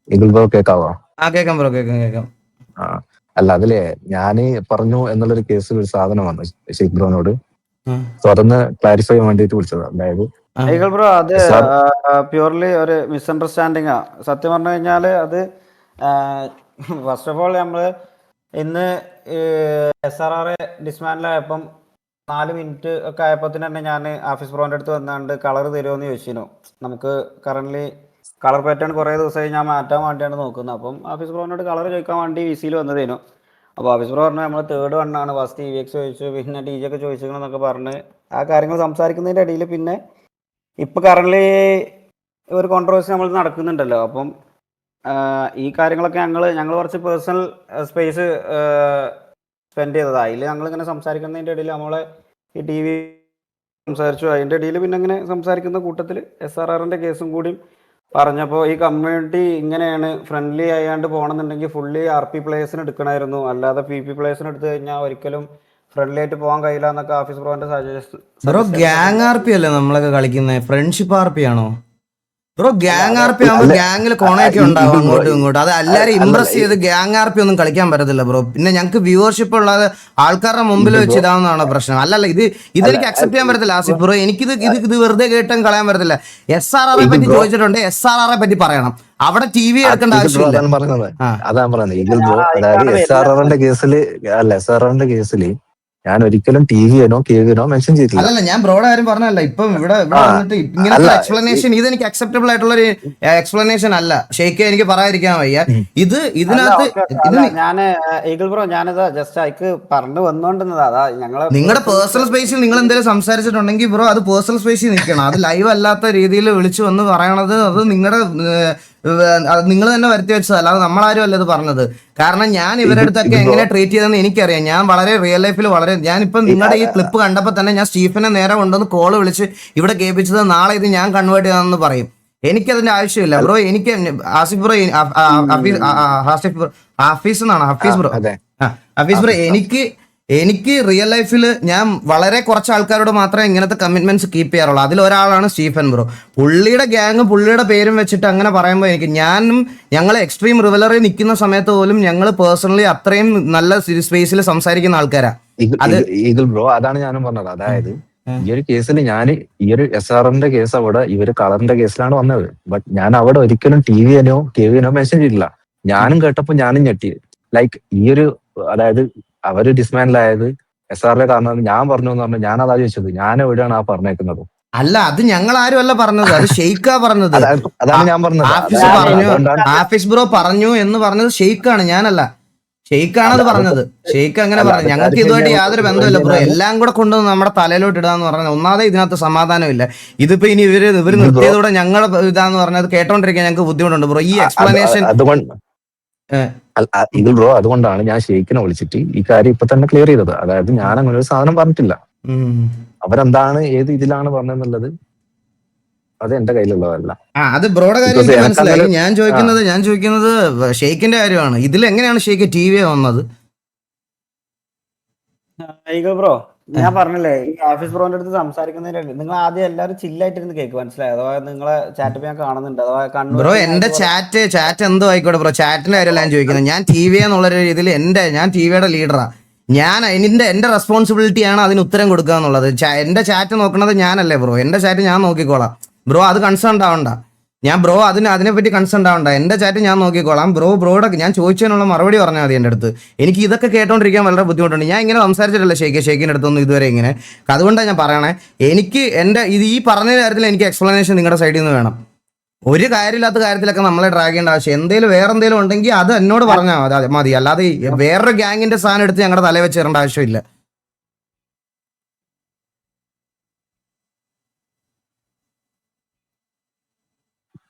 Eagle bro കേക്കാവോ? കേക്കാം bro, കേക്കാം. ആ അല്ല, അതിലെ ഞാന് പറഞ്ഞു എന്നുള്ളൊരു കേസിൽ ഒരു സാധനം വന്നു ഷെയ്ഖ് ബ്രോനോട്. സോ അതൊന്ന് ക്ലാരിഫൈ ചെയ്യാൻ വേണ്ടിട്ട് വിളിച്ചത്. അതായത് ഈഗിൾ ബ്രോ, അത് സാർ പ്യൂർലി ഒരു മിസ്അണ്ടർസ്റ്റാൻഡിങ്ങാ. സത്യം പറഞ്ഞു കഴിഞ്ഞാൽ അത് ഫസ്റ്റ് ഓഫ് ഓൾ നമ്മൾ ഇന്ന് SRR ഡിസ്മാൻഡിലായപ്പം 4 മിനിറ്റ് ഒക്കെ ആയപ്പോഴത്തേന് തന്നെ ഞാൻ ആഫീസ് ബ്രോൻ്റെ അടുത്ത് വന്നാണ്ട് കളർ തരുമോയെന്ന് ചോദിച്ചിരുന്നു. നമുക്ക് കറൻ്റ്ലി കളർ പാറ്റേൺ കുറേ ദിവസമായി ഞാൻ മാറ്റാൻ വേണ്ടിയാണ് നോക്കുന്നത്. അപ്പം ആഫീസ് ബ്രോനോട് കളർ ചോദിക്കാൻ വേണ്ടി വിസിയിൽ വന്നതേനു. അപ്പോൾ ഓഫീസ് ബ്രോ പറഞ്ഞു നമ്മൾ തേർഡ് വണ്ണാണ്, ഫസ്റ്റ് EVX ചോദിച്ചു, പിന്നെ DG ഒക്കെ ചോദിച്ചിരിക്കണമെന്നൊക്കെ പറഞ്ഞ് ആ കാര്യങ്ങൾ സംസാരിക്കുന്നതിൻ്റെ ഇടയിൽ പിന്നെ ഇപ്പം കറൻ്റ്ലി ഒരു കോൺട്രവേഴ്സി നമ്മൾ നടക്കുന്നുണ്ടല്ലോ. അപ്പം ഈ കാര്യങ്ങളൊക്കെ ഞങ്ങൾ കുറച്ച് പേഴ്സണൽ സ്പേസ് സ്പെൻഡ് ചെയ്തതാണ്. അതിൽ ഞങ്ങളിങ്ങനെ സംസാരിക്കുന്നതിൻ്റെ ഇടയിൽ നമ്മളെ ഈ TV സംസാരിച്ചു. അതിൻ്റെ ഇടയിൽ പിന്നെ ഇങ്ങനെ സംസാരിക്കുന്ന കൂട്ടത്തിൽ SRRൻ്റെ കേസും കൂടി പറഞ്ഞപ്പോൾ ഈ കമ്മ്യൂണിറ്റി ഇങ്ങനെയാണ് ഫ്രണ്ട്ലി ആയാണ്ട് പോകണമെന്നുണ്ടെങ്കിൽ ഫുള്ളി RP പ്ലേയേഴ്സിന് എടുക്കണമായിരുന്നു, അല്ലാതെ PP പ്ലേയേഴ്സിന് എടുത്തു കഴിഞ്ഞാൽ ഒരിക്കലും ഫ്രണ്ട്ലി ആയിട്ട് പോകാൻ കഴിയില്ല എന്നൊക്കെ ആഫീസ് ബ്രോന്റെ ബ്രോ ഗ്യാങ് RP അല്ലേ നമ്മളൊക്കെ കളിക്കുന്നത്? ഫ്രണ്ട്ഷിപ്പ് RP ആണോ ബ്രോ? ഗ്യാങ് RP ആകുമ്പോൾ ഗ്യാങ്ങിൽ കോണയൊക്കെ ഉണ്ടാവും അങ്ങോട്ടും ഇങ്ങോട്ടും. അത് എല്ലാവരും ഇംപ്രസ് ചെയ്ത് ഗ്യാങ് RP ഒന്നും കളിക്കാൻ പറ്റത്തില്ല ബ്രോ. പിന്നെ ഞങ്ങൾക്ക് വ്യൂവർഷിപ്പ് ഉള്ളത് ആൾക്കാരുടെ മുമ്പിൽ വെച്ച് ഇതാവുന്നതാണ് പ്രശ്നം. അല്ലല്ല, ഇതെനിക്ക് അക്സെപ്റ്റ് ചെയ്യാൻ പറ്റത്തില്ല ആസിഫ് ബ്രോ. ഇത് വെറുതെ കേട്ടും കളയാൻ പറ്റത്തില്ല. SRR പറ്റി ചോദിച്ചിട്ടുണ്ട്, SRR പറ്റി പറയണം. അവിടെ TV എടുക്കേണ്ട ആവശ്യമില്ല. അതാണ് പറയുന്നത് ഈഗിൾ ബ്രോ. അതായത് SRRന്റെ കേസില് ഞാൻ ഒരിക്കലും TVനോ KVനോ മെൻഷൻ ചെയ്തിട്ടില്ല. അല്ലല്ല, ഞാൻ ബ്രോയുടെ കാര്യം പറഞ്ഞല്ല. ഇപ്പം ഇവിടെ വന്നിട്ട് ഇങ്ങനത്തെ എക്സ്പ്ലനേഷൻ ഇതെനിക്ക് അക്സെപ്റ്റബിൾ ആയിട്ടുള്ള ഒരു എക്സ്പ്ലനേഷൻ അല്ല. ഷെയ്ക്ക് എനിക്ക് പറയാതിരിക്കാൻ വയ്യ. ഇതിനകത്ത് ഞാൻ ഈഗിൾ ബ്രോ, ഞാനിത് ജസ്റ്റ് അയക്ക് പറഞ്ഞു വന്നോണ്ടിരുന്നതാ. അതാ ഞങ്ങളെ നിങ്ങളുടെ പേഴ്സണൽ സ്പേസിൽ നിങ്ങൾ എന്തെങ്കിലും സംസാരിച്ചിട്ടുണ്ടെങ്കിൽ ബ്രോ അത് പേഴ്സണൽ സ്പേസിൽ നിൽക്കണം. അത് ലൈവ് അല്ലാത്ത രീതിയിൽ വിളിച്ചു വന്ന് പറയണത് അത് നിങ്ങളുടെ നിങ്ങൾ തന്നെ വരുത്തി വെച്ചത്, അല്ലാതെ നമ്മളാരും അല്ല ഇത് പറഞ്ഞത്. കാരണം ഞാൻ ഇവരുടെ അടുത്തൊക്കെ എങ്ങനെ ട്രീറ്റ് ചെയ്തെന്ന് എനിക്കറിയാം. ഞാൻ വളരെ റിയൽ ലൈഫിൽ ഞാനിപ്പം നിങ്ങളുടെ ഈ ക്ലിപ്പ് കണ്ടപ്പോൾ തന്നെ ഞാൻ സ്റ്റീഫനെ നേരെ കൊണ്ടുവന്ന് കോള് വിളിച്ച് ഇവിടെ കേൾപ്പിച്ചത് നാളെ ഇത് ഞാൻ കൺവേർട്ട് ചെയ്താണെന്ന് പറയും. എനിക്കതിന്റെ ആവശ്യമില്ല ബ്രോ. എനിക്ക് ആസിഫ് ബ്രോ, ഹഫീസ് എന്നാണ്, ഹഫീസ് ബ്രോ, എനിക്ക് റിയൽ ലൈഫിൽ ഞാൻ വളരെ കുറച്ച് ആൾക്കാരോട് മാത്രമേ ഇങ്ങനത്തെ കമ്മിറ്റ്മെന്റ്സ് കീപ്പ് ചെയ്യാറുള്ളൂ. അതിലൊരാളാണ് സ്റ്റീഫൻ ബ്രോ. പുള്ളിയുടെ ഗ്യാങ് പുള്ളിയുടെ പേരും വെച്ചിട്ട് അങ്ങനെ പറയുമ്പോൾ ഞങ്ങൾ എക്സ്ട്രീം റിവലറി നിൽക്കുന്ന സമയത്ത് പോലും ഞങ്ങൾ പേഴ്സണലി അത്രയും നല്ല സ്പേസിൽ സംസാരിക്കുന്ന ആൾക്കാരാണ്. ഈഗിൾ ബ്രോ, അതാണ് ഞാനും പറഞ്ഞത്. അതായത് ഈ ഒരു കേസിൽ ഈ ഒരു SRRന്റെ കേസ് അവിടെ ഇവര് കളറിന്റെ കേസിലാണ് വന്നത്. ബട്ട് ഞാൻ അവിടെ ഒരിക്കലും TVനോ KVനോ മെൻഷൻ ചെയ്തിട്ടില്ല. ഞാനും കേട്ടപ്പോ ഞാനും ഞെട്ടി. ലൈക്ക് അതായത് അവര് ഡിസ്മാൻഡിലായത് SRR കാരണം ഞാൻ പറഞ്ഞു എന്ന് പറഞ്ഞു. ഞാൻ അതാ ചോദിച്ചത്, ഞാൻ എവിടെയാണ് പറഞ്ഞേക്കുന്നത്? അല്ല, അത് ഞങ്ങൾ ആരും അല്ല പറഞ്ഞത്, അത് ഷെയ്ക്കാ പറഞ്ഞത്. അതാണ് ഞാൻ പറഞ്ഞത്. ആഫീസ് ബ്രോ പറഞ്ഞു എന്ന് പറഞ്ഞത് ഷെയ്ക്കാണ്, ഞാനല്ല. ഷെയ്ക്കാണ് അത് പറഞ്ഞത്. ഷെയ്ക്ക് അങ്ങനെ പറഞ്ഞു. ഞങ്ങൾക്ക് ഇതുമായിട്ട് യാതൊരു ബന്ധമില്ല ബ്രോ. എല്ലാം കൂടെ കൊണ്ടുവന്ന് നമ്മുടെ തലയിലോട്ട് ഇടാന്ന് പറഞ്ഞത് ഒന്നാമതേ ഇതിനകത്ത് സമാധാനമില്ല. ഇതിപ്പോ ഇനി ഇവര് നിർത്തിയതോടെ ഞങ്ങളെ ഇതാന്ന് പറഞ്ഞത് കേട്ടോണ്ടിരിക്കാൻ ഞങ്ങൾക്ക് ബുദ്ധിമുട്ടുണ്ട് ബ്രോ. ഈ എക്സ്പ്ലനേഷൻ ഈഗിൾ ബ്രോ, അതുകൊണ്ടാണ് ഞാൻ ഷെയ്ക്കിനെ വിളിച്ചിട്ട് ഈ കാര്യം ഇപ്പൊ തന്നെ ക്ലിയർ ചെയ്തത്. അതായത് ഞാൻ അങ്ങനെ ഒരു സാധനം പറഞ്ഞിട്ടില്ല. അവരെന്താണ് ഏത് ഇതിലാണ് പറഞ്ഞെന്നുള്ളത് അത് എന്റെ കയ്യിലുള്ളതല്ല. അത് ബ്രോയുടെ കാര്യം എനിക്ക് മനസ്സിലായി. ഞാൻ ചോദിക്കുന്നത് ഷെയ്ക്കിന്റെ കാര്യമാണ്. ഇതിൽ എങ്ങനെയാണ് ഷെയ്ക്ക് TV വന്നത്? ഈഗിൾ ബ്രോ, ഞാൻ പറഞ്ഞില്ലേ, ഈ ആഫീസ് ബ്രോന്റെ അടുത്ത് സംസാരിക്കുന്നതിന് നിങ്ങൾ ആദ്യം എല്ലാവരും ചില്ലായിട്ടിരുന്ന് കേക്ക്, മനസ്സിലായി? അഥവാ നിങ്ങളെ ചാറ്റ് ഞാൻ കാണുന്നുണ്ട്. അഥവാ ബ്രോ എന്റെ ചാറ്റ് എന്തോ ആയിക്കോട്ടെ ബ്രോ. ചാറ്റിന്റെ കാര്യമല്ല ഞാൻ ചോദിക്കുന്നത്. ഞാൻ TV എന്നുള്ള രീതിയിൽ ഞാൻ TVയുടെ ലീഡറാ. എന്റെ റെസ്പോൺസിബിലിറ്റിയാണ് അതിന് ഉത്തരം കൊടുക്കുക എന്നുള്ളത്. എന്റെ ചാറ്റ് നോക്കണത് ഞാനല്ലേ ബ്രോ. എന്റെ ചാറ്റ് ഞാൻ നോക്കിക്കോളാം ബ്രോ. അത് കൺസേൺ ആവണ്ട. അതിനെപ്പറ്റി കൺസേൺ ആവണ്ട. എന്റെ ചാറ്റ് ഞാൻ നോക്കിക്കോളാം ബ്രോയുടെ ഞാൻ ചോദിച്ചതിനുള്ള മറുപടി പറഞ്ഞാൽ മതി എൻ്റെ അടുത്ത്. എനിക്ക് ഇതൊക്കെ കേട്ടോണ്ടിരിക്കാൻ വളരെ ബുദ്ധിമുട്ടുണ്ട്. ഞാൻ ഇങ്ങനെ സംസാരിച്ചിട്ടില്ല ഷെയ്ക്കിൻ്റെ അടുത്തൊന്നും ഇതുവരെ ഇങ്ങനെ. അതുകൊണ്ടാണ് ഞാൻ പറയണേ, എനിക്ക് ഈ പറഞ്ഞ കാര്യത്തിൽ എനിക്ക് എക്സ്പ്ലനേഷൻ നിങ്ങളുടെ സൈഡിൽ നിന്ന് വേണം. ഒരു കാര്യമില്ലാത്ത കാര്യത്തിലൊക്കെ നമ്മളെ ഡ്രാഗ് ചെയ്യേണ്ട ആവശ്യം വേറെ എന്തെങ്കിലും ഉണ്ടെങ്കിൽ അത് എന്നോട് പറഞ്ഞാൽ മതി. അല്ലാതെ വേറൊരു ഗ്യാങ്ങിന്റെ സാധനം എടുത്ത് ഞങ്ങളുടെ തലയിൽ വെച്ച് തരേണ്ട ആവശ്യമില്ല.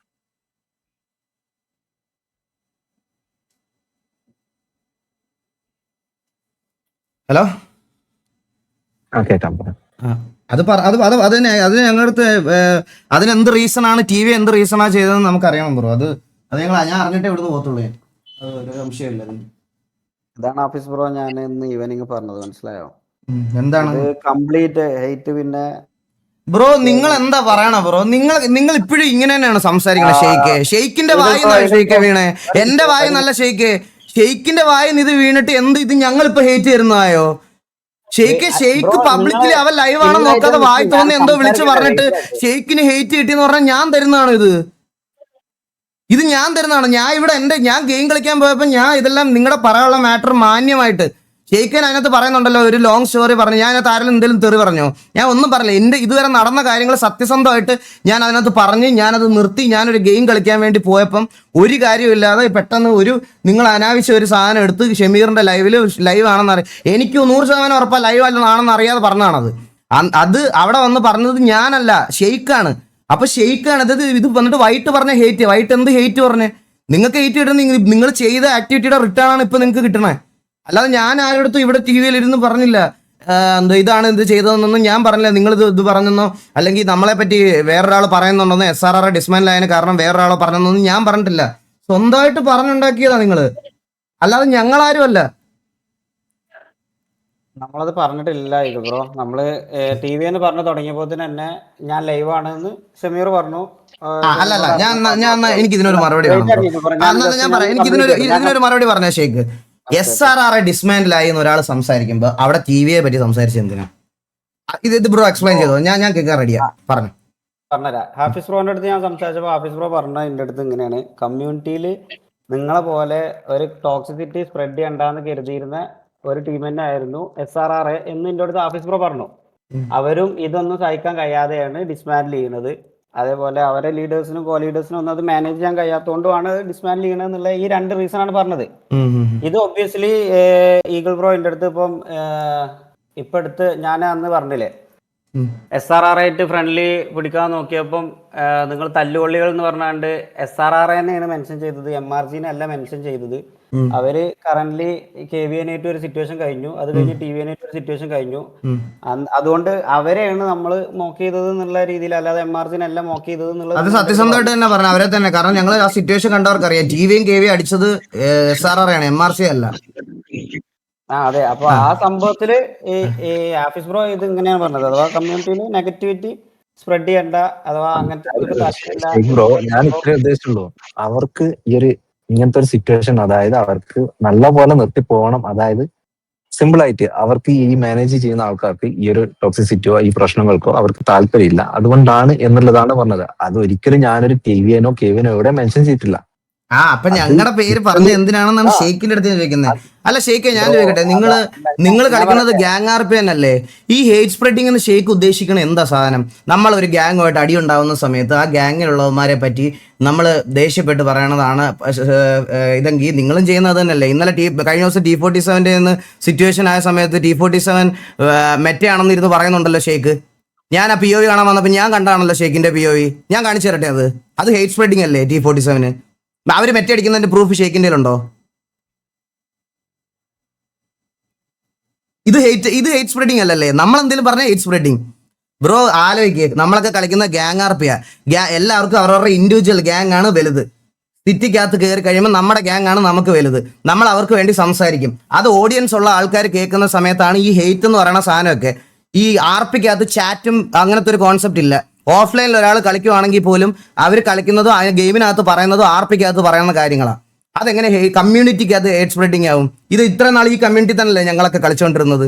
ഹലോ, അത് ഞങ്ങളുടെ അടുത്ത് അതിനെന്ത് റീസണാണ് TV എന്ത് റീസണാ ചെയ്തതെന്ന് നമുക്കറിയണം ബ്രോ. അത് ഞാൻ അറിഞ്ഞിട്ടേ ഇവിടുന്ന് പോകത്തുള്ളൂ. ഒരു സംശയമില്ല. ഇതാണ് ആഫീസ് ബ്രോ ഞാൻ ഇന്ന് ഈവനിങ് പറഞ്ഞത്, മനസ്സിലായോ? എന്താണ് കംപ്ലീറ്റ് ഹെയ്റ്റ്. പിന്നെ ബ്രോ നിങ്ങൾ എന്താ പറയണ ബ്രോ? നിങ്ങൾ ഇപ്പോഴും ഇങ്ങനെ തന്നെയാണ് സംസാരിക്കണത്. ഷെയ്ക്കിന്റെ വായി ഷെയ്ക്ക് വീണേ. എന്റെ വായി നല്ല ഷെയ്ക്കിന്റെ വായി ഇത് വീണിട്ട് എന്ത് ഇത് ഞങ്ങൾ ഇപ്പൊ ഹേറ്റ് തരുന്നതായോ? ഷെയ്ക്ക് പബ്ലിക്കലി അവൻ ലൈവ് ആണെന്ന് നോക്കാതെ വായി തോന്നി എന്തോ വിളിച്ചു പറഞ്ഞിട്ട് ഷെയ്ക്കിന് ഹേറ്റ് കിട്ടിയെന്ന് പറഞ്ഞാൽ ഞാൻ തരുന്നതാണ് ഇത് ഞാൻ തരുന്നതാണ്. ഞാൻ ഇവിടെ ഞാൻ ഗെയിം കളിക്കാൻ പോയപ്പോൾ ഞാൻ ഇതെല്ലാം നിങ്ങളുടെ പറയാനുള്ള മാറ്റർ മാന്യമായിട്ട് ഷെയ്ഖൻ അതിനകത്ത് പറയുന്നുണ്ടല്ലോ, ഒരു ലോങ് സ്റ്റോറി പറഞ്ഞു. ഞാൻ അതിനകത്ത് ആരെങ്കിലും എന്തെങ്കിലും തെറി പറഞ്ഞോ? ഞാൻ ഒന്നും പറഞ്ഞില്ല. എൻ്റെ ഇതുവരെ നടന്ന കാര്യങ്ങൾ സത്യസന്ധമായിട്ട് ഞാൻ അതിനകത്ത് പറഞ്ഞ് ഞാനത് നിർത്തി. ഞാനൊരു ഗെയിം കളിക്കാൻ വേണ്ടി പോയപ്പം ഒരു കാര്യമില്ലാതെ പെട്ടെന്ന് നിങ്ങൾ അനാവശ്യം ഒരു സാധനം എടുത്ത് ഷമീറിൻ്റെ ലൈവ് ആണെന്ന് അറിയാം. എനിക്ക് 100% ഉറപ്പാണ് ലൈവ് ആണെന്ന് അറിയാതെ പറഞ്ഞതാണത്. അത് അവിടെ വന്ന് പറഞ്ഞത് ഞാനല്ല, ഷെയ്ഖാണ്. അപ്പൊ ഷെയ്ഖാണ് ഇത് വന്നിട്ട് വൈകിട്ട് പറഞ്ഞ ഹേറ്റ്. വൈകിട്ട് എന്ത് ഹേറ്റ് പറഞ്ഞേ? നിങ്ങൾക്ക് ഹേറ്റ് കിട്ടുന്ന നിങ്ങൾ ചെയ്ത ആക്ടിവിറ്റിയുടെ റിട്ടേൺ ആണ് ഇപ്പൊ നിങ്ങൾക്ക് കിട്ടണേ. അല്ലാതെ ഞാൻ ആരോടത്തും ഇവിടെ ടി വിയിൽ ഇരുന്ന് പറഞ്ഞില്ല എന്താ ഇതാണ് ഇത് ചെയ്തതെന്നൊന്നും ഞാൻ പറഞ്ഞില്ല. നിങ്ങൾ ഇത് പറഞ്ഞെന്നോ അല്ലെങ്കിൽ നമ്മളെ പറ്റി വേറൊരാൾ പറയുന്നുണ്ടെന്നോ SRR ഡിസ്മാൻഡിലായതിന് കാരണം വേറൊരാളോ പറഞ്ഞെന്നൊന്നും ഞാൻ പറഞ്ഞിട്ടില്ല. സ്വന്തമായിട്ട് പറഞ്ഞുണ്ടാക്കിയതാ നിങ്ങള്, അല്ലാതെ ഞങ്ങളാരും അല്ല. നമ്മളത് പറഞ്ഞിട്ടില്ല ഇത് ബ്രോ. നമ്മള് TV എന്ന് പറഞ്ഞു തുടങ്ങിയപ്പോ തന്നെ ഞാൻ ലൈവ് ആണെന്ന് ഷമീർ പറഞ്ഞു. അല്ലല്ല ഞാൻ എനിക്ക് ഇതിനൊരു മറുപടി വേണം. ഞാൻ പറയാം, എനിക്ക് ഇതിനൊരു മറുപടി പറഞ്ഞ ഷേക്ക്. SRR ഡിസ്മാൻഡിലായി എന്ന് ഒരാൾ സംസാരിക്കുമ്പോ അവിടെ TVയെ പറ്റി സംസാരിച്ച എന്തിനാ? ഇത് ബ്രോ എക്സ്പ്ലെയിൻ ചെയ്തോ? ഞാൻ കേൾക്കാൻ റെഡിയാ, പറഞ്ഞു. പറഞ്ഞുതരാം. ഹാഫിസ് ബ്രോന്റെ അടുത്ത് ഞാൻ സംസാരിച്ചപ്പോൾ ഹാഫിസ് ബ്രോ പറഞ്ഞ എൻ്റെ അടുത്ത് ഇങ്ങനെയാണ്, കമ്മ്യൂണിറ്റിയിൽ നിങ്ങളെ പോലെ ഒരു ടോക്സിസിറ്റി സ്പ്രെഡ് ചെയ്യണ്ടെന്ന് കരുതിയിരുന്ന ഒരു ടീം തന്നെ ആയിരുന്നു SRR എന്ന് എൻ്റെ അടുത്ത് ഹാഫിസ് ബ്രോ പറഞ്ഞു. അവരും ഇതൊന്നും സഹിക്കാൻ കഴിയാതെയാണ് ഡിസ്മാൻഡിൽ ചെയ്യുന്നത്. അതേപോലെ അവരെ ലീഡേഴ്സിനും കോ ലീഡേഴ്സിനും ഒന്നും അത് മാനേജ് ചെയ്യാൻ കഴിയാത്തതുകൊണ്ടാണ് ഡിസ്മാൻഡിൽ ചെയ്യണത് എന്നുള്ള ഈ 2 റീസൺ ആണ് പറഞ്ഞത്. ഇത് ഒബ്വിയസ്ലി ഈഗിൾ ബ്രോ എൻ്റെ അടുത്ത് ഇപ്പൊ അടുത്ത് ഞാൻ അന്ന് പറഞ്ഞില്ലേ SRR ആയിട്ട് ഫ്രണ്ട്ലി പിടിക്കാൻ നോക്കിയപ്പം നിങ്ങൾ തല്ലുകൊള്ളികൾ എന്ന് പറഞ്ഞാണ്ട് SRR തന്നെയാണ് മെൻഷൻ ചെയ്തത്, MRGനെ അല്ല മെൻഷൻ ചെയ്തത്. അവര് കറന്റ്ലി KVN-ആയിട്ട് ഒരു സിറ്റുവേഷൻ കഴിഞ്ഞു, അത് കഴിഞ്ഞ് TVN-ആയിട്ട് ഒരു സിറ്റുവേഷൻ കഴിഞ്ഞു. അതുകൊണ്ട് അവരെയാണ് നമ്മൾ മോക്ക് ചെയ്തത് എന്നുള്ള രീതിയിൽ, അല്ലാതെ MRGനെ അല്ല മോക്ക് ചെയ്തത് എന്നുള്ളത്. അത് സത്യസന്ധമായിട്ട് തന്നെ പറഞ്ഞു, അവരെ തന്നെ. കാരണം ഞങ്ങൾ ആ സിറ്റുവേഷൻ കണ്ടവർക്ക് അറിയാം, TVയും KV അടിച്ചത് SRR ആണ്, MRC അല്ല. അതെ. അപ്പൊ ആ സംഭവത്തില് ഈ ഹാഫിസ് ബ്രോ ഇത് ഇങ്ങനെയാണ് പറഞ്ഞത്, അഥവാ കമ്മ്യൂണിറ്റിയിൽ നെഗറ്റിവിറ്റി സ്പ്രെഡ് ചെയ്യണ്ട, അഥവാ അങ്ങനത്തെ ബ്രോ ഞാൻ ഇത്രേ ഉദ്ദേശിച്ചുള്ളൂ. അവർക്ക് ഇങ്ങനത്തെ ഒരു സിറ്റുവേഷൻ, അതായത് അവർക്ക് നല്ല പോലെ നിർത്തി പോകണം. അതായത് സിമ്പിൾ ആയിട്ട് അവർക്ക് ഈ മാനേജ് ചെയ്യുന്ന ആൾക്കാർക്ക് ഈ ഒരു ടോക്സിസിറ്റിയോ ഈ പ്രശ്നങ്ങൾക്കോ അവർക്ക് താല്പര്യമില്ല, അതുകൊണ്ടാണ് എന്നുള്ളതാണ് പറഞ്ഞത്. അത് ഒരിക്കലും ഞാനൊരു TVNോ KVNോ എവിടെ മെൻഷൻ ചെയ്തിട്ടില്ല. അപ്പൊ ഞങ്ങളുടെ പേര് പറഞ്ഞ എന്തിനാണെന്നാണ് ഷെയ്ഖിന്റെ അടുത്ത് ചോദിക്കുന്നത്. അല്ല ഷെയ്ഖെ, ഞാൻ ചോദിക്കട്ടെ, നിങ്ങൾ കളിക്കുന്നത് ഗ്യാങ് RPN അല്ലേ? ഈ ഹേറ്റ് സ്പ്രെഡിംഗ് എന്ന് ഷെയ്ഖ് ഉദ്ദേശിക്കണ എന്താ സാധനം? നമ്മൾ ഒരു ഗ്യാങ്ങുമായിട്ട് അടി ഉണ്ടാവുന്ന സമയത്ത് ആ ഗ്യാങ്ങിലുള്ളവന്മാരെ പറ്റി നമ്മൾ ദേഷ്യപ്പെട്ട് പറയണതാണ് ഇതെങ്കിൽ നിങ്ങളും ചെയ്യുന്നത് തന്നെയല്ലേ? ഇന്നലെ കഴിഞ്ഞ ദിവസം T47 സിറ്റുവേഷൻ ആയ സമയത്ത് T47 മെറ്റയാണെന്ന് ഇരുന്ന് പറയുന്നുണ്ടല്ലോ ഷെയ്ഖ്. ഞാൻ ആ POV കാണാൻ വന്നപ്പോൾ ഞാൻ കണ്ടാണല്ലോ ഷെയ്ഖിന്റെ POV. ഞാൻ കാണിച്ചു തരട്ടെ. അത് ഹേറ്റ് സ്പ്രെഡിംഗ് അല്ലേ? T47 അവര് മെറ്റടിക്കുന്നതിന്റെ പ്രൂഫ് ഷെയ്ഖിന്റെ ഉണ്ടോ? ഇത് ഹേറ്റ് സ്പ്രെഡിംഗ് അല്ലല്ലേ? നമ്മൾ എന്തെങ്കിലും പറഞ്ഞ ഹേറ്റ് സ്പ്രെഡിംഗ്. ബ്രോ ആലോചിക്കുക, നമ്മളൊക്കെ കളിക്കുന്ന ഗ്യാങ് RP. എല്ലാവർക്കും അവരവരുടെ ഇൻഡിവിജ്വൽ ഗ്യാങ് ആണ് വലുത്. സിറ്റിക്കകത്ത് കയറി കഴിയുമ്പോൾ നമ്മുടെ ഗ്യാങ് ആണ് നമുക്ക് വലുത്. നമ്മൾ അവർക്ക് വേണ്ടി സംസാരിക്കും. അത് ഓഡിയൻസ് ഉള്ള ആൾക്കാർ കേൾക്കുന്ന സമയത്താണ് ഈ ഹേറ്റ് എന്ന് പറയുന്ന സാധനമൊക്കെ. ഈ RPക്കകത്ത് ചാറ്റും അങ്ങനത്തെ ഒരു കോൺസെപ്റ്റ് ഇല്ല. ഓഫ്ലൈനിൽ ഒരാൾ കളിക്കുവാണെങ്കിൽ പോലും അവർ കളിക്കുന്നതും ആ ഗെയിമിനകത്ത് പറയുന്നതും RPക്കകത്ത് പറയുന്ന കാര്യങ്ങളാണ്. അതെങ്ങനെ കമ്മ്യൂണിറ്റിക്കകത്ത് ഹേറ്റ് സ്പ്രെഡിങ് ആവും? ഇത് ഇത്ര നാൾ ഈ കമ്മ്യൂണിറ്റി തന്നെയല്ലേ ഞങ്ങളൊക്കെ കളിച്ചുകൊണ്ടിരുന്നത്?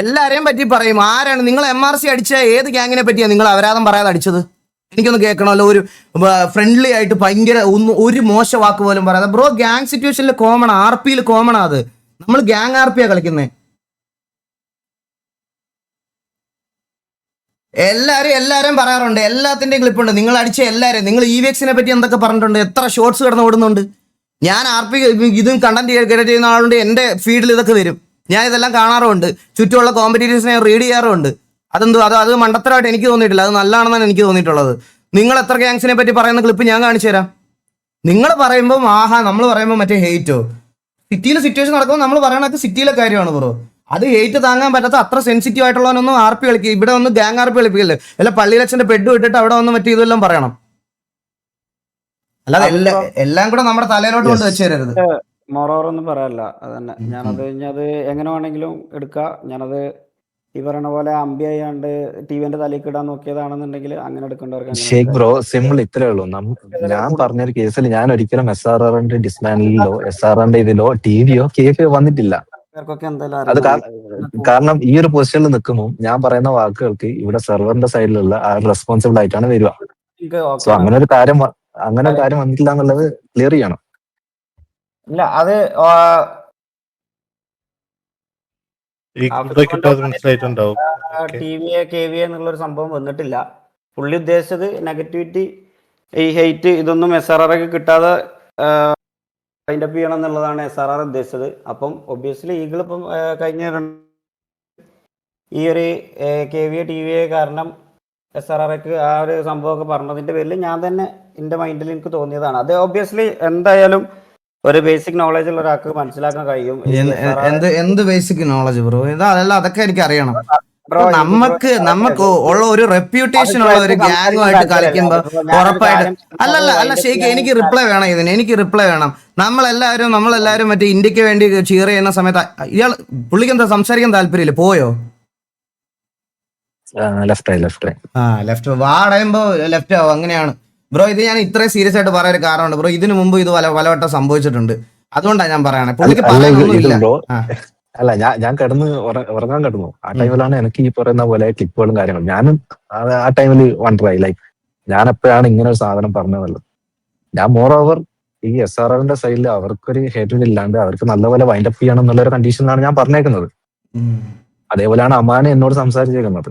എല്ലാരെയും പറ്റി പറയും. ആരാണ് നിങ്ങൾ MRC അടിച്ച ഏത് ഗ്യാങ്ങിനെ പറ്റിയാണ് നിങ്ങൾ അപരാധം പറയാതെ അടിച്ചത്? എനിക്കൊന്ന് കേൾക്കണമല്ലോ. ഒരു ഫ്രണ്ട്ലി ആയിട്ട് ഭയങ്കര ഒരു മോശ വാക്ക് പോലും പറയാതെ. ബ്രോ ഗ്യാങ് സിറ്റുവേഷനിൽ കോമൺ, RPയിൽ കോമൺ അത്. നമ്മൾ ഗ്യാങ് RPയാ കളിക്കുന്നത്. എല്ലാരും പറയാറുണ്ട്, എല്ലാത്തിന്റെയും ക്ലിപ്പുണ്ട്. നിങ്ങൾ അടിച്ച എല്ലാവരും, നിങ്ങൾ EVXനെ പറ്റി എന്തൊക്കെ പറഞ്ഞിട്ടുണ്ട്, എത്ര ഷോർട്സ് കിടന്ന് ഓടുന്നുണ്ട്. ഞാൻ RP ഇതും കണ്ടന്റ് ക്രിയേറ്റ് ചെയ്യുന്ന ആളുകൊണ്ട് എൻ്റെ ഫീഡിൽ ഇതൊക്കെ വരും. ഞാൻ ഇതെല്ലാം കാണാറുമുണ്ട്. ചുറ്റുമുള്ള കോമ്പറ്റീറ്റേഴ്സിനെ റീഡ് ചെയ്യാറുമുണ്ട്. അത് മണ്ടത്തരമായിട്ട് എനിക്ക് തോന്നിയിട്ടില്ല, അത് നല്ലതാണെന്നാണ് എനിക്ക് തോന്നിയിട്ടുള്ളത്. നിങ്ങൾ എത്ര ഗ്യാങ്സിനെ പറ്റി പറയുന്ന ക്ലിപ്പ് ഞാൻ കാണിച്ചു തരാം. നിങ്ങൾ പറയുമ്പോൾ നമ്മൾ പറയുമ്പോൾ മറ്റേ ഹെയ്റ്റോ? സിറ്റിയിലെ സിറ്റുവേഷൻ നടക്കുമ്പോൾ നമ്മൾ പറയണത് സിറ്റിയിലെ കാര്യമാണ് ബ്രോ. അത് ഹേറ്റ് താങ്ങാൻ പറ്റാത്ത അത്ര സെൻസിറ്റീവ് ആയിട്ടുള്ളവനൊന്നും RP കളിക്കുക. ഇവിടെ ഒന്ന് ഗ്യാങ് RP കളിപ്പിക്കല്ലേ? അല്ല പള്ളിയിലച്ഛന്റെ പെഡ് വിട്ടിട്ട് അവിടെ വന്ന് മറ്റേ ഇതെല്ലാം പറയണം. അല്ലാതെ എല്ലാം കൂടെ നമ്മുടെ തലയിലോട്ട് കൊണ്ട് വെച്ച് തരരുത്. മൊറോറൊന്നും പറയാനില്ല. അതന്നെ ഞാനത് എങ്ങനെ വേണമെങ്കിലും എടുക്കാം. ഞാനത് ഈ പറയുന്ന പോലെ അമ്പി ആയാണ്ട് ടിവിന്റെ തലയ്ക്ക് ഇടാൻ നോക്കിയതാണെന്നുണ്ടെങ്കിൽ അങ്ങനെ എടുക്കേണ്ടവർക്ക് അങ്ങനെ ഷേഖ് എടുക്കാം. ബ്രോ സിമ്പിൾ ഇത്രേ ഉള്ളൂ. ഞാൻ പറഞ്ഞൊരു കേസിൽ ഞാൻ ഒരിക്കലും SRRന്റെ ഡിസ്മാൻഡലിലോ SRRന്റെ ഇതിലോ TVയോ KFയോ വന്നിട്ടില്ല. ആൾക്കാർക്കൊക്കെ എന്തായാലും അത് അറിയുന്നതാണ്. കാരണം ഈ ഒരു പൊസിഷനിൽ നിൽക്കുമ്പോൾ ഞാൻ പറയുന്ന വാക്കുകൾക്ക് ഇവിടെ സെർവറിന്റെ സൈഡിലുള്ള ആ റെസ്പോൺസിബിൾ ആയിട്ടാണ് വരിക. എനിക്ക് സോ ഓക്കെ ആണ്. അങ്ങനെ ഒരു കാര്യം വന്നിട്ടില്ല എന്നുള്ളത് ക്ലിയർ ചെയ്യണം. ഇല്ല അത് ഈ ബ്രോയ്ക്ക് അത് മനസ്സിലായിട്ടുണ്ടാവും. ഓക്കെ. TVA KVA എന്നുള്ളൊരു സംഭവം വന്നിട്ടില്ല. പുള്ളി ഉദ്ദേശിച്ചത് നെഗറ്റിവിറ്റി, ഈ ഹെയ്റ്റ് ഇതൊന്നും SRR ഒക്കെ കിട്ടാതെ ഫൈൻഡ് അപ്പ് ചെയ്യണം എന്നുള്ളതാണ് SRR ഉദ്ദേശിച്ചത്. അപ്പം ഒബ്വിയസ്ലി ഈഗിൾ ഇപ്പം കഴിഞ്ഞ ഈ ഒരു KVA TVA കാരണം SRRക്ക് ആ ഒരു സംഭവമൊക്കെ പറഞ്ഞതിന്റെ പേരിൽ ഞാൻ തന്നെ എൻ്റെ മൈൻഡിൽ എനിക്ക് തോന്നിയതാണ്. അത് ഒബ്വിയസ്ലി എന്തായാലും ഒരു ബേസിക് നോളജ് ഉള്ള ഒരാൾക്ക് മനസ്സിലാക്കാൻ കഴിയും. ഈ SRR എന്ത് ബേസിക് നോളജ് ബ്രോ? അതല്ല, അതൊക്കെ എനിക്ക് അറിയണം. ബ്രോ, നമുക്ക് ഉള്ള ഒരു റെപ്യൂട്ടേഷൻ ഉള്ള ഒരു ഗ്യാങ്ങുമായിട്ട് കളിക്കുമ്പോ ഉറപ്പായിട്ട് അല്ല ഷെയ്ഖ്, എനിക്ക് റിപ്ലൈ വേണം ഇതിന്, എനിക്ക് റിപ്ലൈ വേണം. നമ്മളെല്ലാരും മറ്റേ ഇന്ത്യക്ക് വേണ്ടി ചീർ ചെയ്യുന്ന സമയത്ത് പുള്ളിക്ക് എന്താ സംസാരിക്കാൻ താല്പര്യമില്ല, പോയോ? ലെഫ്റ്റ് വാടയുമ്പോ ലെഫ്റ്റ് ആവും, അങ്ങനെയാണ് ബ്രോ. ഇത് ഞാൻ ഇത്രയും സീരിയസ് ആയിട്ട് പറയാൻ ഒരു കാരണമുണ്ട് ബ്രോ. ഇതിനു മുമ്പ് ഇത് പലവട്ടം സംഭവിച്ചിട്ടുണ്ട്, അതുകൊണ്ടാണ് ഞാൻ പറയണേ. പുള്ളിക്ക് പറയാനൊന്നുമില്ല. അല്ല, ഞാൻ ഉറങ്ങാൻ കിടന്നു. ആ ടൈമിലാണ് എനിക്ക് ഈ പറയുന്ന പോലെ ക്ലിപ്പുകളും കാര്യങ്ങളും. ഞാനും ആ ടൈമിൽ വണ്ടറായി, ലൈക്ക് ഞാൻ എപ്പോഴാണ് ഇങ്ങനെ ഒരു സാധനം പറഞ്ഞതല്ലോ. ഞാൻ മോർ ഓവർ ഈ SRRന്റെ സൈഡിൽ അവർക്കൊരു ഹേറ്റഡ് ഇല്ലാണ്ട് അവർക്ക് നല്ലപോലെ വൈൻഡ് അപ്പ് ചെയ്യണം എന്നുള്ള ഒരു കണ്ടീഷനിലാണ് ഞാൻ പറഞ്ഞേക്കുന്നത്. അതേപോലെയാണ് അമാൻ എന്നോട് സംസാരിച്ചേക്കുന്നത്.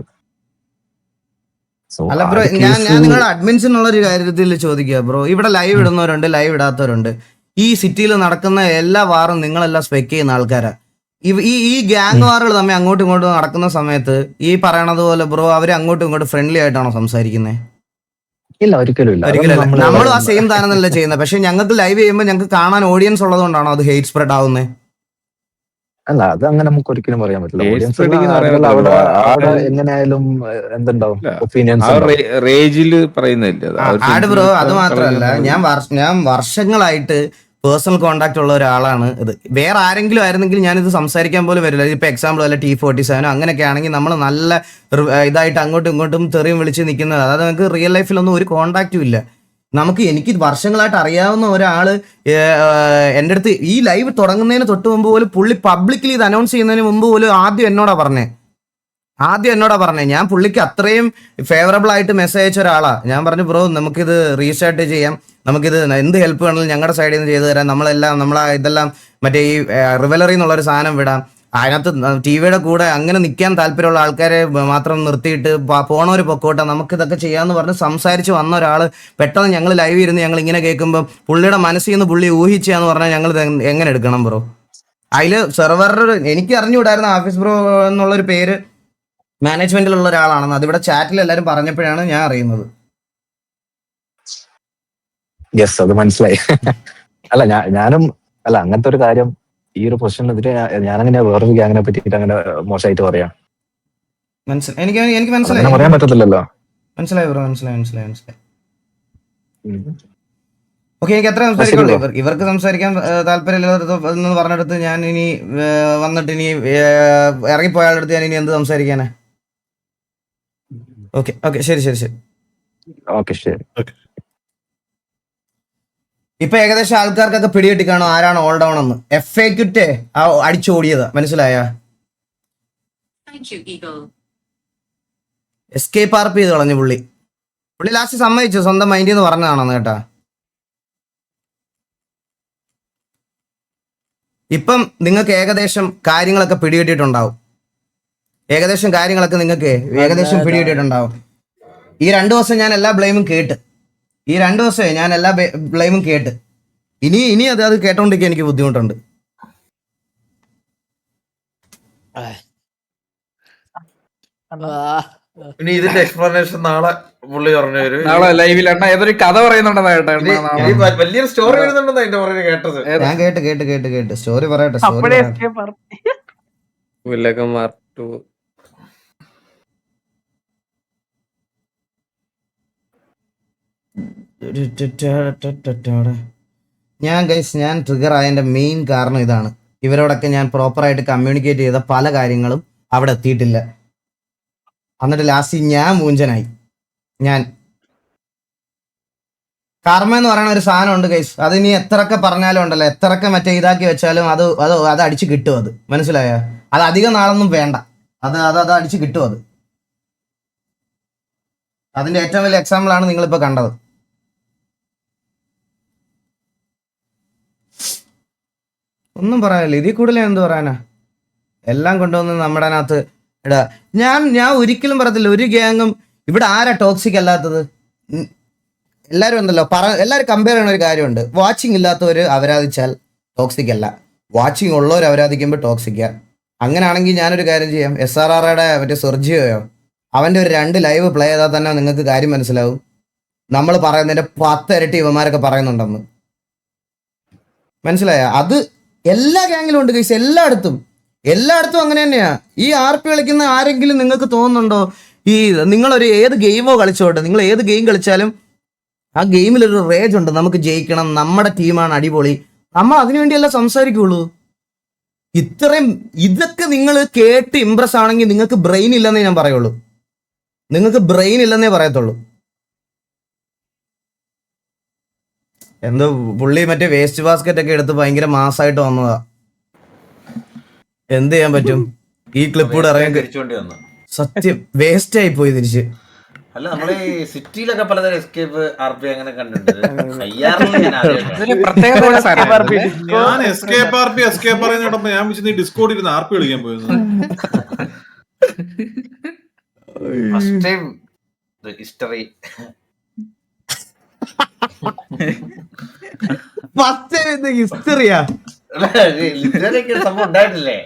അല്ല ബ്രോ, ഞാൻ നിങ്ങളുടെ അഡ്മിൻസിനുള്ള ഒരു കാര്യത്തിൽ ചോദിക്കുക ബ്രോ. ഇവിടെ ലൈവ് ഇടുന്നവരുണ്ട്, ലൈവ് ഇടാത്തവരുണ്ട്. ഈ സിറ്റിയിൽ നടക്കുന്ന എല്ലാ വാറും നിങ്ങളെല്ലാം സ്പെക്ക് ചെയ്യുന്ന ആൾക്കാരാ. ഈ ഗ്യാങ് വാറുകൾ തമ്മിൽ അങ്ങോട്ടും ഇങ്ങോട്ടും നടക്കുന്ന സമയത്ത് ഈ പറയണത് പോലെ ബ്രോ അവര് അങ്ങോട്ടും ഇങ്ങോട്ടും ഫ്രണ്ട്ലി ആയിട്ടാണോ സംസാരിക്കുന്നത്? ഇല്ല, ഒരിക്കലും ഇല്ല. നമ്മളും ആ സെയിം താനല്ല ചെയ്യുന്നത്. പക്ഷെ ഞങ്ങൾക്ക് ലൈവ് ചെയ്യുമ്പോൾ ഞങ്ങൾക്ക് കാണാൻ ഓഡിയൻസ് ഉള്ളതുകൊണ്ടാണോ അത് ഹെയ്റ്റ് സ്പ്രെഡ് ആവുന്നത്? അല്ല, അത് അങ്ങനെ നമുക്ക് ഒരിക്കലും പറയാൻ പറ്റില്ല. ഓഡിയൻസ് അവിടെ എങ്ങനെയായാലും എന്തുണ്ടാവും, ഒപ്പീനിയൻസ് റേജില് പറയുന്നില്ല ബ്രോ. അത് മാത്രമല്ല, ഞാൻ വർഷങ്ങളായിട്ട് പേഴ്സണൽ കോണ്ടാക്ട് ഉള്ള ഒരാളാണ്. ഇത് വേറെ ആരെങ്കിലും ആയിരുന്നെങ്കിൽ ഞാനിത് സംസാരിക്കാൻ പോലും വരില്ല. ഇപ്പൊ എക്സാമ്പിൾ വല്ല T47 അങ്ങനെയൊക്കെ ആണെങ്കിൽ നമ്മൾ നല്ല ഇതായിട്ട് അങ്ങോട്ടും ഇങ്ങോട്ടും തെറിയും വിളിച്ച് നിൽക്കുന്നത്. അതായത് നമുക്ക് റിയൽ ലൈഫിലൊന്നും ഒരു കോണ്ടാക്റ്റും ഇല്ല. എനിക്ക് വർഷങ്ങളായിട്ട് അറിയാവുന്ന ഒരാള് എൻ്റെ അടുത്ത് ഈ ലൈവ് തുടങ്ങുന്നതിന് തൊട്ട് മുമ്പ് പോലും പുള്ളി പബ്ലിക്കലി ഇത് അനൗൺസ് ചെയ്യുന്നതിന് മുമ്പ് പോലും ആദ്യം എന്നോടാ പറഞ്ഞേ. ഞാൻ പുള്ളിക്ക് അത്രയും ഫേവറബിൾ ആയിട്ട് മെസ്സേജ് അയച്ച ഒരാളാ. ഞാൻ പറഞ്ഞു ബ്രോ, നമുക്കിത് റീസ്റ്റാർട്ട് ചെയ്യാം, നമുക്കിത് എന്ത് ഹെൽപ്പ് വേണമെങ്കിലും ഞങ്ങളുടെ സൈഡിൽ നിന്ന് ചെയ്തു തരാം, ഇതെല്ലാം മറ്റേ ഈ റിവലറി എന്നുള്ളൊരു സാധനം വിടാം, അതിനകത്ത് TVയുടെ കൂടെ അങ്ങനെ നിൽക്കാൻ താല്പര്യമുള്ള ആൾക്കാരെ മാത്രം നിർത്തിയിട്ട് പോണവര് പൊക്കോട്ടെ, നമുക്കിതൊക്കെ ചെയ്യാമെന്ന് പറഞ്ഞ് സംസാരിച്ച് വന്ന ഒരാൾ പെട്ടെന്ന് ഞങ്ങൾ ലൈവ് ഇരുന്ന് ഞങ്ങൾ ഇങ്ങനെ കേൾക്കുമ്പോൾ പുള്ളിയുടെ മനസ്സിൽ നിന്ന് പുള്ളി ഊഹിച്ചാന്ന് പറഞ്ഞാൽ ഞങ്ങൾ എങ്ങനെ എടുക്കണം ബ്രോ? അതിൽ സെർവറിൽ എനിക്ക് അറിഞ്ഞുകൂടായിരുന്നു ആഫീസ് ബ്രോ എന്നുള്ളൊരു പേര് മാനേജ്മെന്റിലുള്ള ഒരാളാണെന്ന്. അതിവിടെ ചാറ്റിൽ എല്ലാവരും പറഞ്ഞപ്പോഴാണ് ഞാൻ അറിയുന്നത്. യെസ്, അത് മനസ്സിലായി. അല്ല, ഞാനും അല്ല അങ്ങനത്തെ ഒരു കാര്യം ഈ ഒരു പൊസിഷനെതിരെ ഞാനങ്ങനെ വേറൊരു ഗ്യാങ്ങിനെ പറ്റിയിട്ട് അങ്ങനെ മോശമായിട്ട് പറയാം. എനിക്ക് മനസ്സിലായി, പറയാൻ പറ്റത്തില്ലല്ലോ. മനസ്സിലായി ബ്രോ, മനസ്സിലായി. ഓക്കെ, എനിക്ക് എത്ര സംസാരിക്കുള്ളൂ. ഇവർക്ക് സംസാരിക്കാൻ താല്പര്യമില്ലെന്ന് പറഞ്ഞെടുത്ത് ഞാൻ ഇനി വന്നിട്ട് ഇനി ഇറങ്ങിപ്പോയാളുടെ അടുത്ത് ഞാൻ ഇനി എന്ത് സംസാരിക്കാനാ? ഓക്കെ ശരി. ഓക്കെ, ശരി. ഇപ്പൊ ഏകദേശം ആൾക്കാർക്കൊക്കെ പിടികിട്ടി കാണും ആരാണ് ഓൾ ഡൗൺ എന്ന്. FAQte അടിച്ചോടിയത് മനസ്സിലായ? എസ്കേപ്പ് RP ചെയ്ത് കളഞ്ഞു പുള്ളി ലാസ്റ്റ് സമ്മതിച്ചു, സ്വന്തം മൈൻഡിൽ നിന്ന് പറഞ്ഞതാണെന്ന് കേട്ടാ. ഇപ്പം നിങ്ങൾക്ക് ഏകദേശം കാര്യങ്ങളൊക്കെ പിടികിട്ടിയിട്ടുണ്ടാവും. ഈ 2 ദിവസം ഞാൻ എല്ലാ ബ്ലെയിമും കേട്ട്. ഇനി അത് കേട്ടോണ്ടിരിക്കാൻ എനിക്ക് ബുദ്ധിമുട്ടുണ്ട്. ഇനി ഇതിന്റെ എക്സ്പ്ലനേഷൻ നാളെ പുള്ളി പറഞ്ഞു തരും. നാളെ ലൈവിൽ അണ്ണ ഏതൊരു കഥ പറയുന്നുണ്ടെന്നാ കേട്ടോ. വലിയൊരു സ്റ്റോറി വരുന്നുണ്ടെന്ന് അതിന്റെ പുറകെ കേട്ടത്. ഞാൻ കേട്ട് സ്റ്റോറി പറയട്ടെ. ഞാൻ ട്രിഗർ ആയതിന്റെ മെയിൻ കാരണം ഇതാണ്. ഇവരോടൊക്കെ ഞാൻ പ്രോപ്പറായിട്ട് കമ്മ്യൂണിക്കേറ്റ് ചെയ്ത പല കാര്യങ്ങളും അവിടെ എത്തിയിട്ടില്ല. എന്നിട്ട് ലാസ്റ്റ് ഞാൻ മൂഞ്ചനായി. ഞാൻ കർമ്മ എന്ന് പറയുന്ന ഒരു സാധനം ഉണ്ട് ഗൈസ്. അത് ഇനി എത്രയൊക്കെ പറഞ്ഞാലും ഉണ്ടല്ലോ, എത്രയൊക്കെ മറ്റേ ഇതാക്കി വെച്ചാലും അത് അടിച്ച് കിട്ടും. അത് മനസ്സിലായോ? അത് അധികം നാളൊന്നും വേണ്ട. അത് അടിച്ച് കിട്ടും. അതിന്റെ ഏറ്റവും വലിയ എക്സാമ്പിൾ ആണ് നിങ്ങളിപ്പോ കണ്ടത്. ഒന്നും പറയാനില്ല. ഇതിൽ കൂടുതൽ എന്ത് പറയാനാ? എല്ലാം കൊണ്ടുവന്ന് നമ്മുടെ അതിനകത്ത് ഇടാ. ഞാൻ ഒരിക്കലും പറയത്തില്ല ഒരു ഗ്യാങ്ങും ഇവിടെ ആരാ ടോക്സിക് അല്ലാത്തത്. എല്ലാവരും ഉണ്ടല്ലോ എല്ലാവരും കമ്പയർ ചെയ്യുന്ന ഒരു കാര്യമുണ്ട്. വാച്ചിങ് ഇല്ലാത്തവർ അവരാധിച്ചാൽ ടോക്സിക് അല്ല, വാച്ചിങ് ഉള്ളവർ അവരാധിക്കുമ്പോൾ ടോക്സിക്കാ. അങ്ങനെയാണെങ്കിൽ ഞാനൊരു കാര്യം ചെയ്യാം. SRRയുടെ മറ്റേ സെർജിയോയോ അവൻ്റെ ഒരു 2 ലൈവ് പ്ലേ ചെയ്താൽ തന്നെ നിങ്ങൾക്ക് കാര്യം മനസ്സിലാവും. നമ്മൾ പറയുന്നതിന്റെ 10 ഇരട്ടി ഇവന്മാരൊക്കെ പറയുന്നുണ്ടെന്ന്. മനസ്സിലായ? അത് എല്ലാ ഗ്യാങ്ങിലും ഉണ്ട് ഗൈസ്. എല്ലായിടത്തും അങ്ങനെ തന്നെയാ. ഈ RP കളിക്കുന്ന ആരെങ്കിലും നിങ്ങൾക്ക് തോന്നുന്നുണ്ടോ ഈ നിങ്ങളൊരു ഏത് ഗെയിമോ കളിച്ചോട്ടെ, നിങ്ങൾ ഏത് ഗെയിം കളിച്ചാലും ആ ഗെയിമിലൊരു റേജ് ഉണ്ട്, നമുക്ക് ജയിക്കണം, നമ്മുടെ ടീമാണ് അടിപൊളി, നമ്മൾ അതിനുവേണ്ടിയല്ല സംസാരിക്കുള്ളൂ. ഇതൊക്കെ നിങ്ങൾ കേട്ട് ഇംപ്രസ് ആണെങ്കിൽ നിങ്ങൾക്ക് ബ്രെയിൻ ഇല്ലെന്നേ ഞാൻ പറയുള്ളൂ. നിങ്ങൾക്ക് ബ്രെയിൻ ഇല്ലെന്നേ പറയത്തുള്ളൂ. എന്തോ പുള്ളി മറ്റേ വേസ്റ്റ് ബാസ്കറ്റ് ഒക്കെ എടുത്ത് ഭയങ്കര മാസമായിട്ട് വന്നതാ. എന്ത് ചെയ്യാൻ പറ്റും? ഈ ക്ലിപ്പ് കൂടെ ഇറങ്ങി തിരിച്ചുകൊണ്ട് വന്നു. സത്യം വേസ്റ്റ് ആയി പോയി തിരിച്ച്. അല്ല, നമ്മള് ഈ സിറ്റിയിലൊക്കെ പലതരം എസ്കേപ്പ് RP അങ്ങനെ കണ്ടിട്ടുണ്ട്. ഞാൻ എസ്കേപ്പ് പറയുന്നോടൊപ്പം ഞാൻ വെച്ച് ഡിസ്കോഡിൽ ഇരുന്ന് RP കളിക്കാൻ പോയത്. ഫസ്റ്റ് ടൈം ഹിസ്റ്ററി ഹിസ്റ്ററിയാ സംഭവം ഉണ്ടായിട്ടില്ലേ?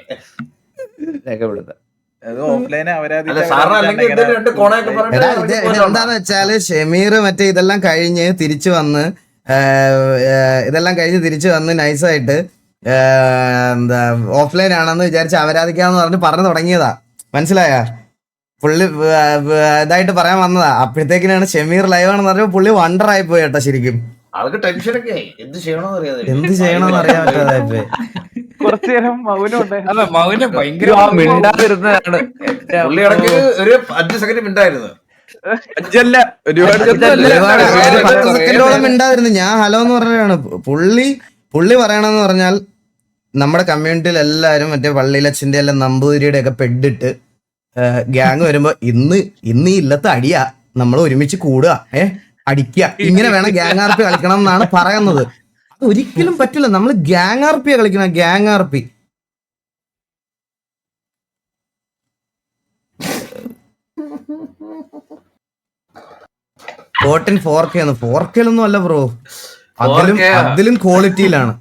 എന്താന്ന് വെച്ചാല് ഷമീർ മറ്റേ ഇതെല്ലാം കഴിഞ്ഞ് തിരിച്ചു വന്ന് നൈസായിട്ട് എന്താ ഓഫ്ലൈൻ ആണെന്ന് വിചാരിച്ച് അവരാധിക്കാന്ന് പറഞ്ഞു തുടങ്ങിയതാ. മനസ്സിലായ? പുള്ളി ഇതായിട്ട് പറയാൻ വന്നതാ. അപ്പോഴത്തേക്കിനാണ് ഷമീർ ലൈവ് ആണെന്ന് പറഞ്ഞപ്പോ പുള്ളി വണ്ടർ ആയി പോയി കേട്ടോ. ശരിക്കും ആൾക്ക് ടെൻഷനൊക്കെ എന്ത് ചെയ്യണമെന്ന് അറിയാൻ പറ്റാതെ കുറച്ചു നേരം മൗനം പുള്ളി ഇടയ്ക്ക് ഒരു 5 സെക്കൻഡ് മിണ്ടായിരുന്നു. ഒരുപാട് സെക്കൻഡോളം മിണ്ടാതിരുന്നു. ഞാൻ ഹലോ എന്ന് പറഞ്ഞാണ് പുള്ളി പറയണെന്ന് പറഞ്ഞാൽ നമ്മുടെ കമ്മ്യൂണിറ്റിയിൽ എല്ലാവരും മറ്റേ പള്ളിയിലച്ഛന്റെ എല്ലാം നമ്പൂതിരിയുടെ ഒക്കെ പെഡിട്ട് ഗ്യാങ് വരുമ്പോ ഇന്ന് ഈ ഇല്ലത്തെ അടിയാ, നമ്മൾ ഒരുമിച്ച് കൂടുക, അടിക്കുക, ഇങ്ങനെ വേണം ഗ്യാങ് RP കളിക്കണം എന്നാണ് പറയുന്നത്. അത് ഒരിക്കലും പറ്റില്ല. നമ്മൾ ഗ്യാങ് RP കളിക്കണം. ഗ്യാങ് RP ഫോർട്ടിൻ 4K 4K ഒന്നും അല്ല ബ്രോ, അതിലും ക്വാളിറ്റിയിലാണ്.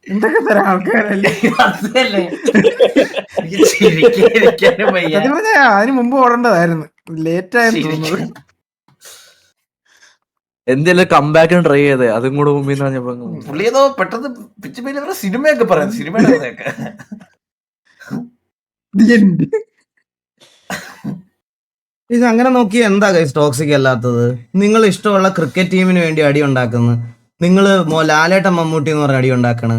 എന്തൊക്കെ തരാം ആൾക്കാരല്ലേ. അതിന് മുമ്പ് ഓടേണ്ടതായിരുന്നു, ലേറ്റ് ആയെന്ന് തോന്നുന്നത്. എന്തെങ്കിലും കംബാക്കിന് ട്രൈ ചെയ്തേ, അതും കൂടെ മുമ്പിൽ പുള്ളി ഏതോ പെട്ടെന്ന് പിച്ച് സിനിമയൊക്കെ പറയുന്നത്, സിനിമയുടെ ഇത് അങ്ങനെ നോക്കി എന്താ ഗൈസ് ടോക്സിക് അല്ലാത്തത്? നിങ്ങൾ ഇഷ്ടമുള്ള ക്രിക്കറ്റ് ടീമിന് വേണ്ടി അടി ഉണ്ടാക്കുന്നു, നിങ്ങൾ ലാലേട്ടൻ മമ്മൂട്ടി എന്ന് പറഞ്ഞ അടി ഉണ്ടാക്കണ്,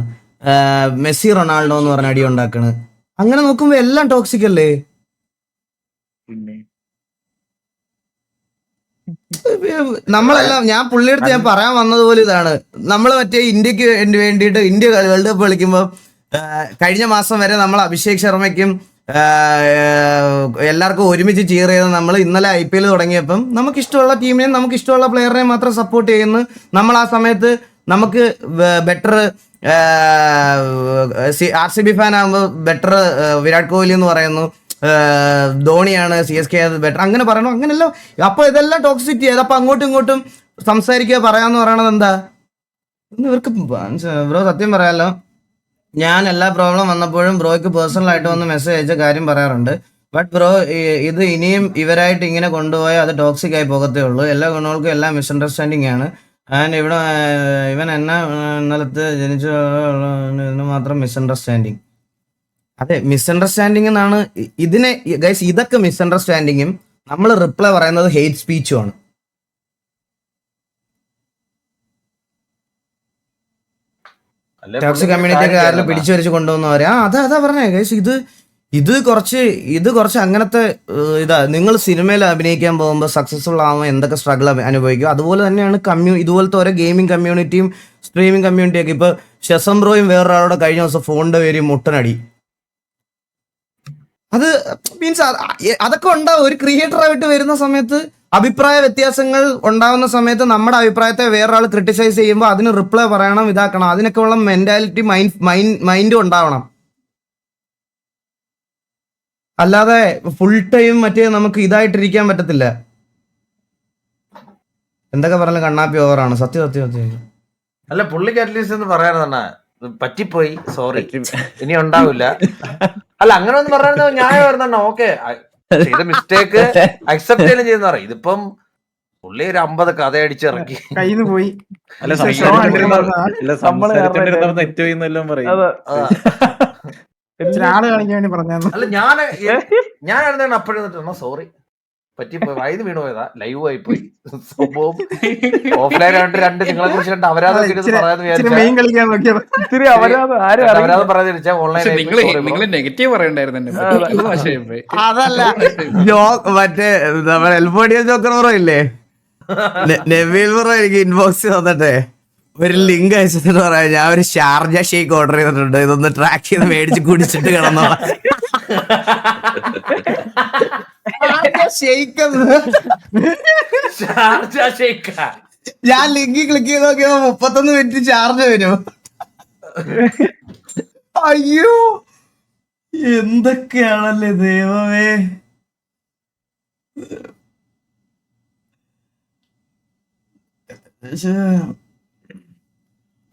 മെസ്സി റൊണാൾഡോ എന്ന് പറഞ്ഞ അടി ഉണ്ടാക്കണ്. അങ്ങനെ നോക്കുമ്പോ എല്ലാം ടോക്സിക് അല്ലേ? നമ്മളെല്ലാം ഞാൻ പുള്ളിയെടുത്ത് ഞാൻ പറയാൻ വന്നതുപോലെ ഇതാണ്. നമ്മൾ മറ്റേ ഇന്ത്യക്ക് വേണ്ടിയിട്ട് ഇന്ത്യ വേൾഡ് കപ്പ് കളിക്കുമ്പോൾ കഴിഞ്ഞ മാസം വരെ നമ്മൾ അഭിഷേക് ശർമ്മയ്ക്കും എല്ലാവർക്കും ഒരുമിച്ച് ചീർ ചെയ്ത് നമ്മൾ ഇന്നലെ IPL തുടങ്ങിയപ്പം നമുക്ക് ഇഷ്ടമുള്ള ടീമിനെയും നമുക്ക് ഇഷ്ടമുള്ള പ്ലെയറിനെയും മാത്രം സപ്പോർട്ട് ചെയ്യുന്നു. നമ്മൾ ആ സമയത്ത് നമുക്ക് ബെറ്റർ RCB ഫാൻ ആകുമ്പോൾ ബെറ്റർ വിരാട് കോഹ്ലി എന്ന് പറയുന്നു, ധോണിയാണ് CSK ബെറ്റർ അങ്ങനെ പറയണു. അങ്ങനെയല്ലോ. അപ്പൊ ഇതെല്ലാം ടോക്സിറ്റി. അതപ്പോ അങ്ങോട്ടും ഇങ്ങോട്ടും സംസാരിക്കുക പറയാന്ന് പറയണത് എന്താ? ഇവർക്ക് ബ്രോ സത്യം പറയാലോ, ഞാൻ എല്ലാ പ്രോബ്ലം വന്നപ്പോഴും ബ്രോയ്ക്ക് പേഴ്സണൽ ആയിട്ട് വന്ന് മെസ്സേജ് അയച്ച കാര്യം പറയാറുണ്ട്. ബട്ട് ബ്രോ ഇത് ഇനിയും ഇവരായിട്ട് ഇങ്ങനെ കൊണ്ടുപോയാൽ അത് ടോക്സിക് ആയി പോകത്തേ ഉള്ളൂ. എല്ലാ ഗുണങ്ങൾക്കും എല്ലാം മിസ്അണ്ടർസ്റ്റാൻഡിങ് ആണ്. ആൻഡ് ഇവൻ എന്നെ ഇന്നലത്ത് ജനിച്ച ഇതിന് മാത്രം മിസ്അണ്ടർസ്റ്റാൻഡിങ്. അതെ, മിസ്അണ്ടർസ്റ്റാൻഡിങ് എന്നാണ് ഇതിനെ ഗൈസ്. ഇതൊക്കെ മിസ്അണ്ടർസ്റ്റാൻഡിങ്ങും നമ്മൾ റിപ്ലൈ പറയുന്നത് ഹെയ്റ്റ് സ്പീച്ചും ആണ്. ടോക്സിക് കമ്മ്യൂണിറ്റി ആരെങ്കിലും പിടിച്ചു വരച്ച് കൊണ്ടുവന്നവരെ അതാ പറഞ്ഞേ ഗൈസ്. ഇത് കുറച്ച് അങ്ങനത്തെ ഇതാ. നിങ്ങൾ സിനിമയിൽ അഭിനയിക്കാൻ പോകുമ്പോൾ സക്സസ്ഫുൾ ആവുമ്പോൾ എന്തൊക്കെ സ്ട്രഗിൾ അനുഭവിക്കും, അതുപോലെ തന്നെയാണ് ഇതുപോലത്തെ ഓരോ ഗെയിമിംഗ് കമ്മ്യൂണിറ്റിയും സ്ട്രീമിംഗ് കമ്മ്യൂണിറ്റിയൊക്കെ. ഇപ്പൊ ഷെസം ബ്രോയും വേറൊരാളോടെ കഴിഞ്ഞ ദിവസം ഫോണിന്റെ പേര് മുട്ടനടി. അത് മീൻസ് അതൊക്കെ ഉണ്ടാവും. ഒരു ക്രിയേറ്ററായിട്ട് വരുന്ന സമയത്ത് അഭിപ്രായ വ്യത്യാസങ്ങൾ ഉണ്ടാവുന്ന സമയത്ത് നമ്മുടെ അഭിപ്രായത്തെ വേറൊരാൾ ക്രിട്ടിസൈസ് ചെയ്യുമ്പോൾ അതിന് റിപ്ലൈ പറയണം, ഇതാക്കണം. അതിനൊക്കെ ഉള്ള മെന്റാലിറ്റി മൈൻഡും ഉണ്ടാവണം. അല്ലാതെ ഫുൾ ടൈം മറ്റേ നമുക്ക് ഇതായിട്ടിരിക്കാൻ പറ്റത്തില്ല. എന്തൊക്കെ പറഞ്ഞാലും കണ്ണാപ്പി ഓവറാണ്. സത്യം. അല്ല പുള്ളിക്ക് അറ്റ്ലീസ്റ്റ് എന്ന് പറയാനാ പറ്റിപ്പോയി, സോറി, ഇനി ഉണ്ടാവില്ല. അല്ല അങ്ങനെ ഒന്ന് പറഞ്ഞാൽ ന്യായമായിരുന്ന ഓക്കെ, ചെയ്ത മിസ്റ്റേക്ക് അക്സെപ്റ്റ് ചെയ്യുന്ന ചെയ്യുന്ന പറയും. ഇതിപ്പം പുള്ളി ഒരു 50 കഥ അടിച്ചിറക്കി കയ്യിന്ന് പോയി. ആള് കാണിക്കാൻ വേണ്ടി പറഞ്ഞു. അല്ല ഞാൻ എന്താണ് അപ്പോഴും സോറി പറ്റിപ്പോയി, വൈദ്യുതി വീണ് പോയതാ, ലൈവ് ആയി പോയി സംഭവം. ഓഫ്ലൈൻ ആയിട്ട് രണ്ട് നിങ്ങളെ കുറിച്ച് കണ്ട് അപരാധം മെയിൻ കളിക്കാൻ നോക്കിയത് അപരാധം പറയാതിരിച്ചാ ഓൺലൈൻ നെഗറ്റീവ് പറയണ്ടായിരുന്നു. അതല്ല മറ്റേ നമ്മുടെ എൽബോഡിയ ജോക്കർ ബ്രോ ഇല്ലേ, നബീൽ ബ്രോ എനിക്ക് ഇൻബോക്സ് വന്നിട്ടെ ഒരു ലിങ്ക് അയച്ചിട്ട് പറയാം, ഞാൻ ഒരു ഷാർജ ഷേക്ക് ഓർഡർ ചെയ്തിട്ടുണ്ട്, ഇതൊന്ന് ട്രാക്ക് ചെയ്ത് മേടിച്ച് കുടിച്ചിട്ട് കിടന്നോ. ഞാൻ ലിങ്കിൽ ക്ലിക്ക് ചെയ്ത് നോക്കിയപ്പോ 31 മിനിറ്റ് ചാർജ് വരും. അയ്യോ എന്തൊക്കെയാണല്ലേ ദൈവമേ.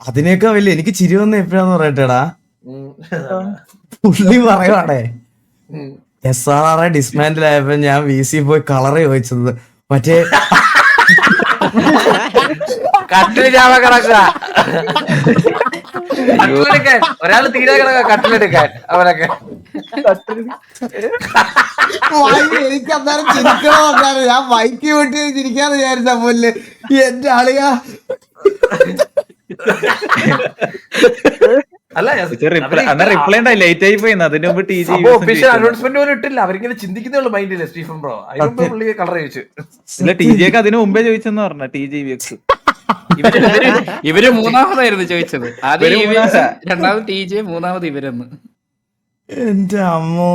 അതിനേക്കാ വലിയ എനിക്ക് ചിരി വന്ന എപ്പോഴാന്ന് പറയട്ടേടാ, പുള്ളി പറയുവാണേ SRR ഡിസ്മാൻഡിൽ ആയപ്പോ ഞാൻ VC പോയി കളർ ചോദിച്ചത് മറ്റേ കട്ടില് ചാവ കിടക്കുക, ഒരാള് തീരെ കിടക്കുക കട്ടിലെടുക്കാൻ അവരൊക്കെ. എനിക്ക് അന്നേരം ചിരിക്കണോ, ഞാൻ മൈക്ക് വിട്ട് ചിരിക്കാന്ന് വിചാരിച്ച പോലെ എന്റെ ആളിയാ. ഒഫീഷ്യൽ അനൗൺസ്മെന്റ് പോലും ഇട്ടില്ല, അവരിങ്ങനെ ചിന്തിക്കുന്നേ മൈൻഡില്ല സ്റ്റീഫൻ ബ്രോ. അതിനുമ്പ് പുള്ളിയെ കളർ ചോദിച്ചു. TJ അതിന് മുമ്പേ ചോദിച്ചെന്ന് പറഞ്ഞ TJVX ഇവര് മൂന്നാമതായിരുന്നു ചോദിച്ചത്. ആദ്യം രണ്ടാമത് TJ, മൂന്നാമത് ഇവരെന്ന്. എന്റെ അമ്മോ.